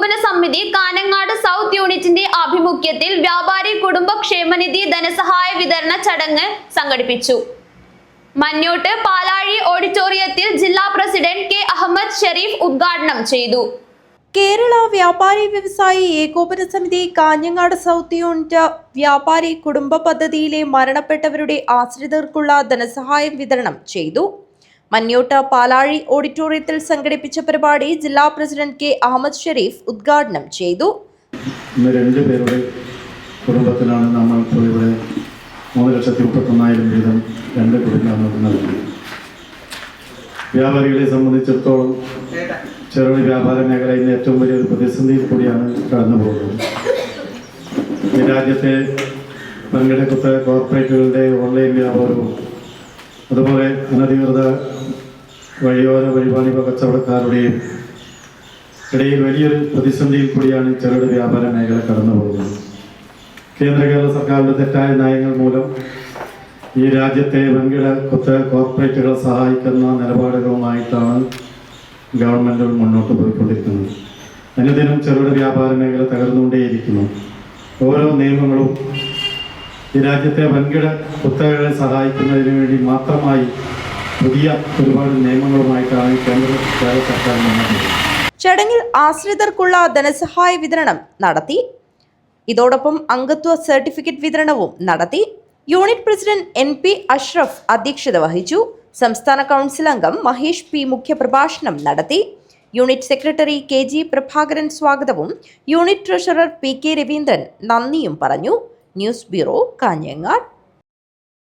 ഏകോപന സമിതി കാനങ്ങാട് സൗത്ത് യൂണിറ്റിന്റെ ആഭിമുഖ്യത്തിൽ വ്യാപാരി കുടുംബ ക്ഷേമനിധി ധനസഹായ വിതരണ ചടങ്ങ് സംഘടിപ്പിച്ചു. മഞ്ഞോട്ട് പാലാഴി ഓഡിറ്റോറിയത്തിൽ ജില്ലാ പ്രസിഡന്റ് കെ അഹമ്മദ് ഷെരീഫ് ഉദ്ഘാടനം ചെയ്തു. കേരള വ്യാപാരി വ്യവസായി ഏകോപന സമിതി കാഞ്ഞങ്ങാട് സൗത്ത് യൂണിറ്റ് വ്യാപാരി കുടുംബ പദ്ധതിയിലെ മരണപ്പെട്ടവരുടെ ആശ്രിതർക്കുള്ള ധനസഹായം വിതരണം ചെയ്തു. മഞ്ഞോട്ട് പാലാഴി ഓഡിറ്റോറിയത്തിൽ സംഘടിപ്പിച്ച പരിപാടി ജില്ലാ പ്രസിഡന്റ് കെ അഹമ്മദ് ഷെരീഫ് ഉദ്ഘാടനം ചെയ്തു. രണ്ടുപേരുടെ കുടുംബത്തിലാണ് നമ്മൾ ഇവിടെ 3,31,000 വീതം രണ്ട് കുടുംബങ്ങൾക്ക് നൽകി. വ്യാപാരികളെ സംബന്ധിച്ചിടത്തോളം ചെറുകിട വ്യാപാര മേഖല ഇന്ന് ഏറ്റവും വലിയൊരു പ്രതിസന്ധിയിൽ കൂടിയാണ് കടന്നു പോകുന്നത്. ഈ രാജ്യത്തെ വൻകിട കോർപ്പറേറ്റുകളുടെ ഓൺലൈൻ വ്യാപാരവും അതുപോലെ അനധികൃത വഴിയോര വഴിവാണിഭ കച്ചവടക്കാരുടെയും ഇടയിൽ വലിയൊരു പ്രതിസന്ധിയിൽ കൂടിയാണ് ചെറുകിട വ്യാപാര മേഖല കടന്നു പോകുന്നത്. കേരള സർക്കാരിൻ്റെ തെറ്റായ നയങ്ങൾ മൂലം ഈ രാജ്യത്തെ വൻകിട കോർപ്പറേറ്റുകളെ സഹായിക്കുന്ന നിലപാടുകളുമായിട്ടാണ് ഗവൺമെൻറ് മുന്നോട്ട് പോയിക്കൊണ്ടിരിക്കുന്നത്. അനുദിനം ചെറുകിട വ്യാപാര മേഖല തകർന്നുകൊണ്ടേയിരിക്കുന്നു. ഓരോ നിയമങ്ങളും ഈ രാജ്യത്തെ വൻകിട കുത്തകകളെ സഹായിക്കുന്നതിന് വേണ്ടി മാത്രമായി പുതിയ ഒരുപാട് നിയമങ്ങളുമായിട്ടാണ് കേന്ദ്ര സർക്കാർ മുന്നോട്ട്. ചടങ്ങിൽ ആശ്രിതർക്കുള്ള ധനസഹായ വിതരണം നടത്തി. ഇതോടൊപ്പം അംഗത്വ സർട്ടിഫിക്കറ്റ് വിതരണവും നടത്തി. യൂണിറ്റ് പ്രസിഡന്റ് NP അഷ്റഫ് അധ്യക്ഷത വഹിച്ചു. സംസ്ഥാന കൗൺസിൽ അംഗം മഹേഷ് P മുഖ്യപ്രഭാഷണം നടത്തി. യൂണിറ്റ് സെക്രട്ടറി KG പ്രഭാകരൻ സ്വാഗതവും യൂണിറ്റ് ട്രഷറർ PK രവീന്ദ്രൻ നന്ദിയും പറഞ്ഞു. News bureau, Kanhangad.